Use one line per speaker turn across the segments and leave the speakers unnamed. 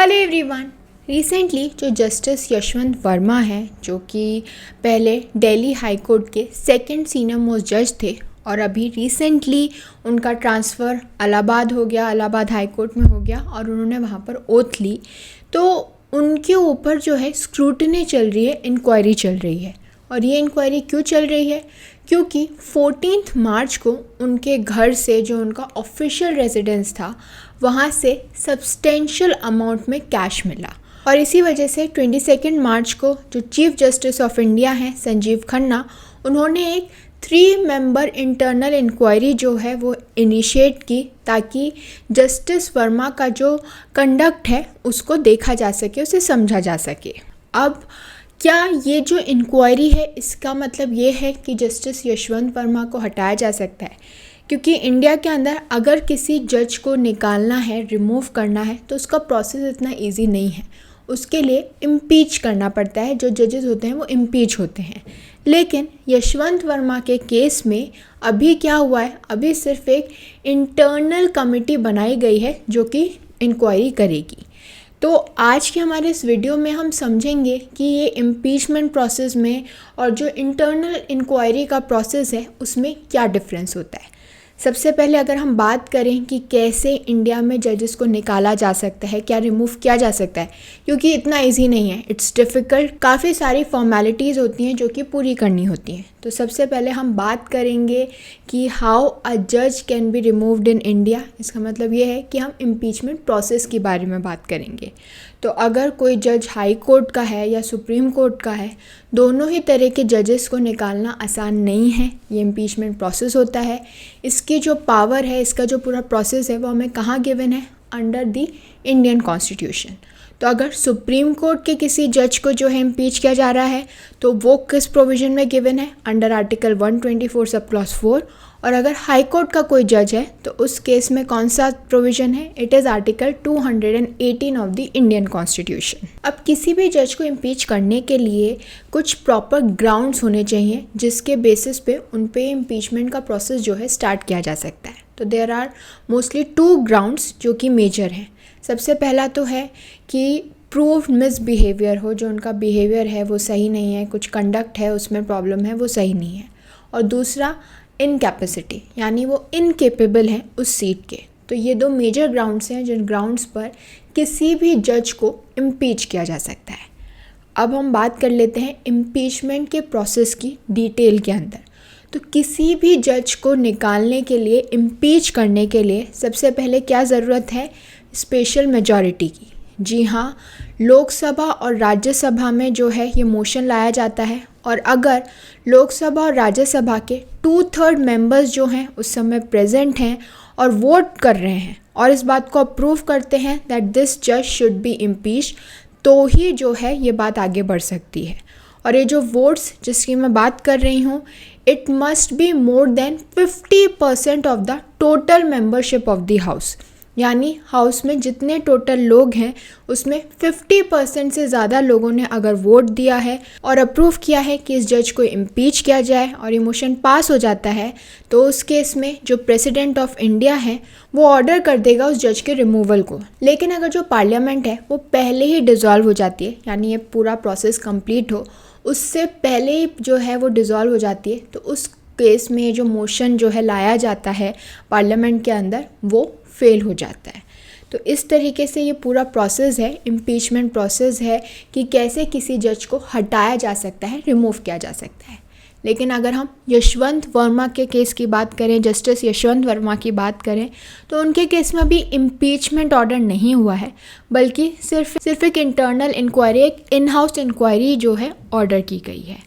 Hello everyone. Recently जो justice Yashwant Verma हैं, जो कि पहले दिल्ली हाई कोर्ट के सेकंड सीनियर मोस्ट जज थे और अभी रिसेंटली उनका ट्रांसफ़र इलाहाबाद हो गया, इलाहाबाद हाई कोर्ट में हो गया और उन्होंने वहाँ पर ओथ ली। तो उनके ऊपर जो है स्क्रूटनी चल रही है, इंक्वायरी चल रही है। और ये इंक्वायरी क्यों चल रही है? क्योंकि 14 मार्च को उनके घर से, जो उनका ऑफिशियल रेजिडेंस था, वहाँ से सब्सटेंशियल अमाउंट में कैश मिला और इसी वजह से 22 मार्च को जो चीफ जस्टिस ऑफ इंडिया हैं संजीव खन्ना, उन्होंने एक 3 मेंबर इंटरनल इंक्वायरी जो है वो इनिशिएट की ताकि जस्टिस वर्मा का जो कंडक्ट है उसको देखा जा सके, उसे समझा जा सके। अब क्या ये जो इंक्वायरी है इसका मतलब ये है कि जस्टिस यशवंत वर्मा को हटाया जा सकता है? क्योंकि इंडिया के अंदर अगर किसी जज को निकालना है, रिमूव करना है, तो उसका प्रोसेस इतना इजी नहीं है। उसके लिए इम्पीच करना पड़ता है। जो जजेस होते हैं वो इम्पीच होते हैं। लेकिन यशवंत वर्मा के केस में अभी क्या हुआ है? अभी सिर्फ एक इंटरनल कमेटी बनाई गई है जो कि इंक्वायरी करेगी। तो आज के हमारे इस वीडियो में हम समझेंगे कि ये इम्पीचमेंट प्रोसेस में और जो इंटरनल इंक्वायरी का प्रोसेस है उसमें क्या डिफरेंस होता है। सबसे पहले अगर हम बात करें कि कैसे इंडिया में जजेस को निकाला जा सकता है, क्या रिमूव किया जा सकता है, क्योंकि इतना इजी नहीं है, इट्स डिफ़िकल्ट। काफ़ी सारी फॉर्मेलिटीज़ होती हैं जो कि पूरी करनी होती हैं। तो सबसे पहले हम बात करेंगे कि हाउ अ जज can be removed in India. इसका मतलब ये है कि हम इम्पीचमेंट प्रोसेस के बारे में बात करेंगे। तो अगर कोई जज हाई कोर्ट का है या सुप्रीम कोर्ट का है, दोनों ही तरह के जजेस को निकालना आसान नहीं है। ये इम्पीचमेंट प्रोसेस होता है। इसकी जो पावर है, इसका जो पूरा प्रोसेस है वो हमें कहाँ गिवन है? Under the Indian constitution. तो अगर सुप्रीम कोर्ट के किसी जज को जो है इम्पीच किया जा रहा है तो वो किस प्रोविज़न में गिवन है? Under article 124 sub clause 4। और अगर हाई कोर्ट का कोई जज है तो उस केस में कौन सा प्रोविज़न है? It is article 218 of the Indian constitution. अब किसी भी जज को इम्पीच करने के लिए कुछ प्रॉपर ग्राउंड्स होने चाहिए जिसके बेसिस पे उन पे इम्पीचमेंट का प्रोसेस जो है स्टार्ट किया जा सकता है। तो देयर आर मोस्टली 2 ग्राउंड्स जो कि मेजर हैं। सबसे पहला तो है कि प्रूव्ड मिसबिहेवियर हो, जो उनका बिहेवियर है वो सही नहीं है, कुछ कंडक्ट है उसमें प्रॉब्लम है, वो सही नहीं है। और दूसरा इनकैपेसिटी, यानी वो इनकेपेबल हैं उस सीट के। तो ये 2 मेजर ग्राउंड्स हैं जिन ग्राउंड्स पर किसी भी जज को इम्पीच किया जा सकता है। अब हम बात कर लेते हैं इम्पीचमेंट के प्रोसेस की डिटेल के अंदर। तो किसी भी जज को निकालने के लिए, इम्पीच करने के लिए सबसे पहले क्या ज़रूरत है? स्पेशल मेजॉरिटी की। जी हाँ, लोकसभा और राज्यसभा में जो है ये मोशन लाया जाता है और अगर लोकसभा और राज्यसभा के 2/3 मेंबर्स जो हैं उस समय प्रेजेंट हैं और वोट कर रहे हैं और इस बात को अप्रूव करते हैं दैट दिस जज शुड बी इम्पीच्ड, तो ही जो है ये बात आगे बढ़ सकती है। और ये जो वोट्स जिसकी मैं बात कर रही हूँ, it must be more than 50% of the total membership of the house. यानी हाउस में जितने टोटल लोग हैं उसमें 50% से ज़्यादा लोगों ने अगर वोट दिया है और अप्रूव किया है कि इस जज को इम्पीच किया जाए और ये मोशन पास हो जाता है, तो उस केस में जो प्रेसिडेंट ऑफ इंडिया है वो ऑर्डर कर देगा उस जज के रिमूवल को। लेकिन अगर जो पार्लियामेंट है वो पहले ही डिसॉल्व हो जाती है, यानी ये पूरा प्रोसेस कंप्लीट हो उससे पहले ही जो है वो डिसॉल्व हो जाती है, तो उस केस में जो मोशन जो है लाया जाता है पार्लियामेंट के अंदर वो फेल हो जाता है। तो इस तरीके से ये पूरा प्रोसेस है, इम्पीचमेंट प्रोसेस है कि कैसे किसी जज को हटाया जा सकता है, रिमूव किया जा सकता है। लेकिन अगर हम यशवंत वर्मा के केस की बात करें, जस्टिस यशवंत वर्मा की बात करें, तो उनके केस में अभी इम्पीचमेंट ऑर्डर नहीं हुआ है, बल्कि सिर्फ एक इंटरनल इंक्वायरी, एक इन हाउस इंक्वायरी जो है ऑर्डर की गई है।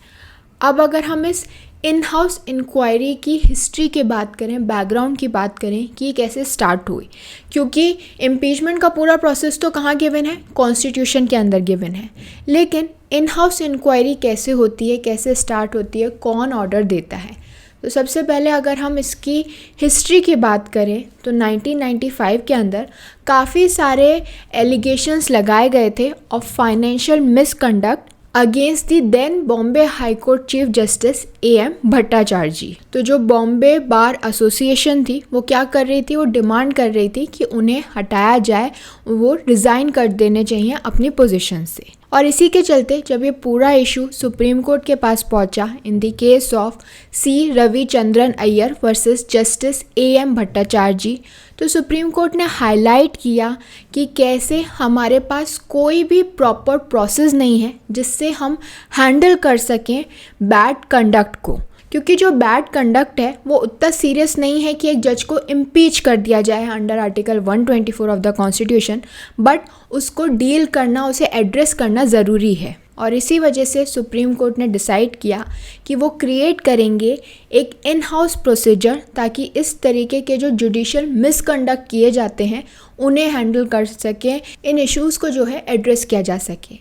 अब अगर हम इस इन हाउस इंक्वायरी की हिस्ट्री की बात करें, बैकग्राउंड की बात करें कि ये कैसे स्टार्ट हुई, क्योंकि इम्पीचमेंट का पूरा प्रोसेस तो कहाँ गिवन है? कॉन्स्टिट्यूशन के अंदर गिवन है। लेकिन इन हाउस इंक्वायरी कैसे होती है, कैसे स्टार्ट होती है, कौन ऑर्डर देता है? तो सबसे पहले अगर हम इसकी हिस्ट्री की बात करें तो 1995 के अंदर काफ़ी सारे एलिगेशंस लगाए गए थे of financial misconduct against the then Bombay High Court chief justice AM Bhattacharya ji. तो जो बॉम्बे बार एसोसिएशन थी वो क्या कर रही थी, वो डिमांड कर रही थी कि उन्हें हटाया जाए, वो रिज़ाइन कर देने चाहिए अपनी पोजीशन से। और इसी के चलते जब ये पूरा इशू सुप्रीम कोर्ट के पास पहुंचा in the case of C Ravichandran Iyer versus justice AM Bhattacharya ji, तो सुप्रीम कोर्ट ने हाईलाइट किया कि कैसे हमारे पास कोई भी प्रॉपर प्रोसेस नहीं है जिससे हम हैंडल कर सकें बैड कंडक्ट को। क्योंकि जो बैड कंडक्ट है वो उतना सीरियस नहीं है कि एक जज को इम्पीच कर दिया जाए under article 124 of the constitution, but उसको डील करना, उसे एड्रेस करना ज़रूरी है। और इसी वजह से सुप्रीम कोर्ट ने डिसाइड किया कि वो क्रिएट करेंगे एक इन हाउस प्रोसीजर ताकि इस तरीके के जो जुडिशियल मिसकंडक्ट किए जाते हैं उन्हें हैंडल कर सकें, इन इश्यूज़ को जो है एड्रेस किया जा सके।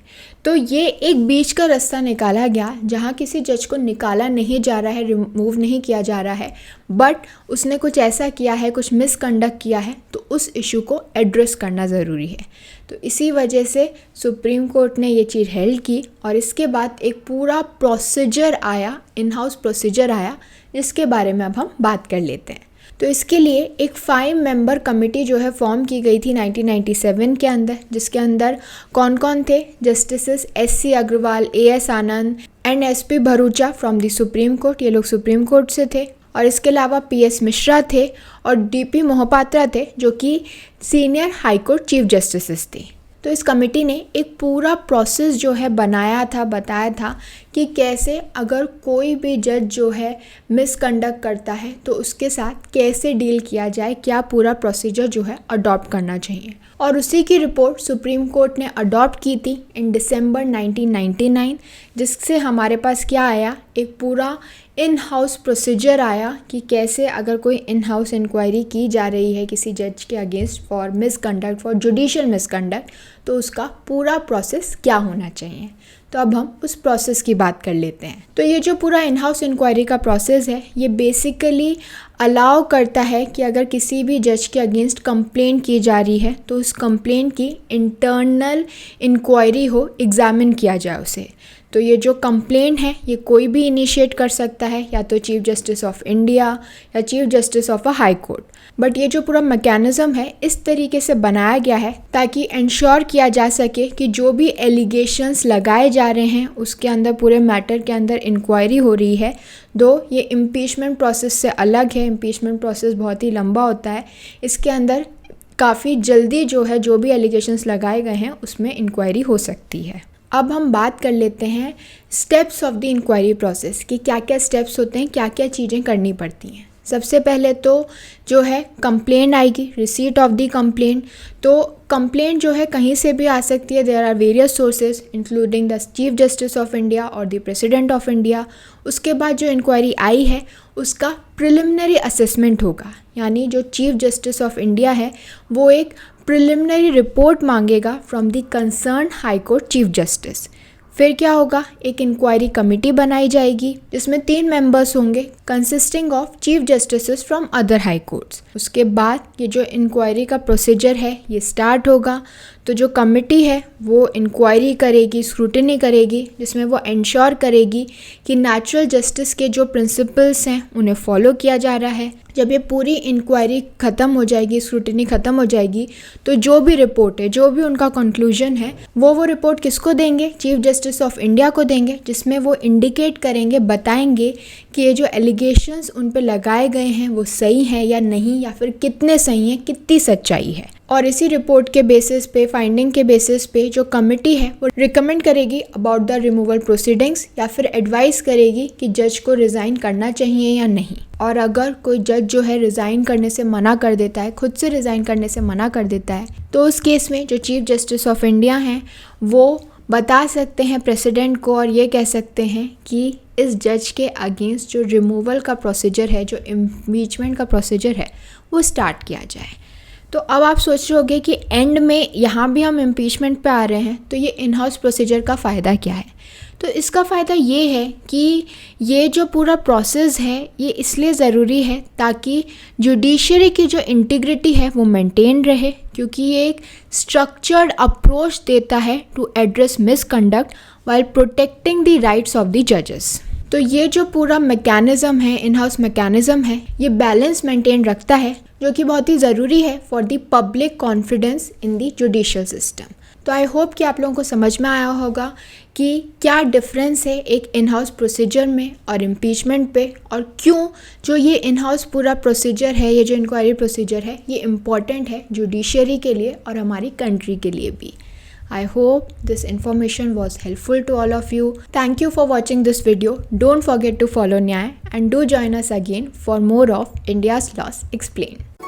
तो ये एक बीच का रास्ता निकाला गया जहाँ किसी जज को निकाला नहीं जा रहा है, रिमूव नहीं किया जा रहा है, बट उसने कुछ ऐसा किया है, कुछ मिसकंडक्ट किया है, तो उस इशू को एड्रेस करना ज़रूरी है। तो इसी वजह से सुप्रीम कोर्ट ने ये चीज़ हेल्ड की और इसके बाद एक पूरा प्रोसीजर आया, इन हाउस प्रोसीजर आया, जिसके बारे में अब हम बात कर लेते हैं। तो इसके लिए एक 5 मेंबर कमेटी जो है फॉर्म की गई थी 1997 के अंदर, जिसके अंदर कौन कौन थे, justices SC Agarwal, AS Anand and SP Bharucha from the supreme court, ये लोग सुप्रीम कोर्ट से थे। और इसके अलावा PS मिश्रा थे और DP मोहपात्रा थे जो कि senior high Court chief justices थे। तो इस कमेटी ने एक पूरा प्रोसेस जो है बनाया था, बताया था कि कैसे अगर कोई भी जज जो है मिसकंडक्ट करता है तो उसके साथ कैसे डील किया जाए, क्या पूरा प्रोसीजर जो है अडॉप्ट करना चाहिए। और उसी की रिपोर्ट सुप्रीम कोर्ट ने अडॉप्ट की थी इन दिसंबर 1999, जिससे हमारे पास क्या आया, एक पूरा इन हाउस प्रोसीजर आया कि कैसे अगर कोई इन हाउस इंक्वायरी की जा रही है किसी जज के against for misconduct, for judicial misconduct, तो उसका पूरा प्रोसेस क्या होना चाहिए। तो अब हम उस प्रोसेस की बात कर लेते हैं। तो ये जो पूरा इन हाउस इंक्वायरी का प्रोसेस है, ये बेसिकली अलाउ करता है कि अगर किसी भी जज के अगेंस्ट कंप्लेंट की जा रही है तो उस कंप्लेंट की इंटरनल इंक्वायरी हो, एग्जामिन किया जाए उसे। तो ये जो कंप्लेंट है ये कोई भी इनिशिएट कर सकता है, या तो चीफ जस्टिस ऑफ इंडिया या chief justice of a high court. But ये जो पूरा मैकेनिज्म है इस तरीके से बनाया गया है ताकि इंश्योर किया जा सके कि जो भी एलिगेशंस लगाए जा रहे हैं उसके अंदर, पूरे मैटर के अंदर इंक्वायरी हो रही है। दो ये इम्पीचमेंट प्रोसेस से अलग है, इम्पीचमेंट प्रोसेस बहुत ही लंबा होता है, इसके अंदर काफ़ी जल्दी जो है जो भी एलिगेशंस लगाए गए हैं उसमें इंक्वायरी हो सकती है। अब हम बात कर लेते हैं steps of the inquiry process कि क्या क्या स्टेप्स होते हैं, क्या क्या चीज़ें करनी पड़ती हैं। सबसे पहले तो जो है कंप्लेंट आएगी, रिसीट ऑफ द कंप्लेंट। तो कंप्लेंट जो है कहीं से भी आ सकती है, there are various sources including the chief justice of India और द प्रेसिडेंट ऑफ इंडिया। उसके बाद जो इंक्वायरी आई है उसका प्रिलिमिनरी असेसमेंट होगा, यानी जो चीफ जस्टिस ऑफ इंडिया है वो एक प्रिलिमिनरी रिपोर्ट मांगेगा from the concern high Court chief justice. फिर क्या होगा, एक इंक्वायरी कमेटी बनाई जाएगी जिसमें 3 मेंबर्स होंगे consisting of chief justices from other high courts. उसके बाद ये जो इंक्वायरी का प्रोसीजर है ये स्टार्ट होगा। तो जो कमेटी है वो इंक्वायरी करेगी, स्क्रूटिनी करेगी, जिसमें वो इंश्योर करेगी कि नेचुरल जस्टिस के जो प्रिंसिपल्स हैं उन्हें फॉलो किया जा रहा है। जब ये पूरी इंक्वायरी ख़त्म हो जाएगी, स्क्रूटिनी ख़त्म हो जाएगी, तो जो भी रिपोर्ट है, जो भी उनका कंक्लूजन है, वो रिपोर्ट किसको देंगे, चीफ जस्टिस ऑफ इंडिया को देंगे, जिसमें वो इंडिकेट करेंगे, बताएंगे कि ये जो एलिगेशंस उन पे लगाए गए हैं वो सही हैं या नहीं, या फिर कितने सही हैं, कितनी सच्चाई है। और इसी रिपोर्ट के बेसिस पे, फाइंडिंग के बेसिस पे जो कमेटी है वो रिकमेंड करेगी अबाउट द रिमूवल प्रोसीडिंग्स, या फिर एडवाइस करेगी कि जज को रिज़ाइन करना चाहिए या नहीं। और अगर कोई जज जो है रिज़ाइन करने से मना कर देता है, खुद से रिज़ाइन करने से मना कर देता है, तो उस केस में जो चीफ जस्टिस ऑफ इंडिया हैं वो बता सकते हैं प्रेसिडेंट को और ये कह सकते हैं कि इस जज के अगेंस्ट जो रिमूवल का प्रोसीजर है, जो इम्पीचमेंट का प्रोसीजर है, वो स्टार्ट किया जाए। तो अब आप सोच रहे होगे कि एंड में यहाँ भी हम इम्पीचमेंट पे आ रहे हैं, तो ये इन हाउस प्रोसीजर का फ़ायदा क्या है। तो इसका फ़ायदा ये है कि ये जो पूरा प्रोसेस है ये इसलिए ज़रूरी है ताकि जुडिशरी की जो इंटीग्रिटी है वो मेंटेन रहे, क्योंकि ये एक स्ट्रक्चर्ड अप्रोच देता है to address misconduct while protecting the rights of the जजेस। तो ये जो पूरा मैकेनिज़्म है, इन हाउस मैकेनिज़्म है, ये बैलेंस मेंटेन रखता है, जो कि बहुत ही ज़रूरी है for the public confidence in the judicial system. तो आई होप कि आप लोगों को समझ में आया होगा कि क्या डिफरेंस है एक इन हाउस प्रोसीजर में और इम्पीचमेंट पे, और क्यों जो ये इन हाउस पूरा प्रोसीजर है, ये जो इंक्वायरी प्रोसीजर है, ये इम्पॉर्टेंट है जुडिशरी के लिए और हमारी कंट्री के लिए भी। I hope this information was helpful to all of you. Thank you for watching this video. Don't forget to follow Nyay and do join us again for more of India's Laws Explained.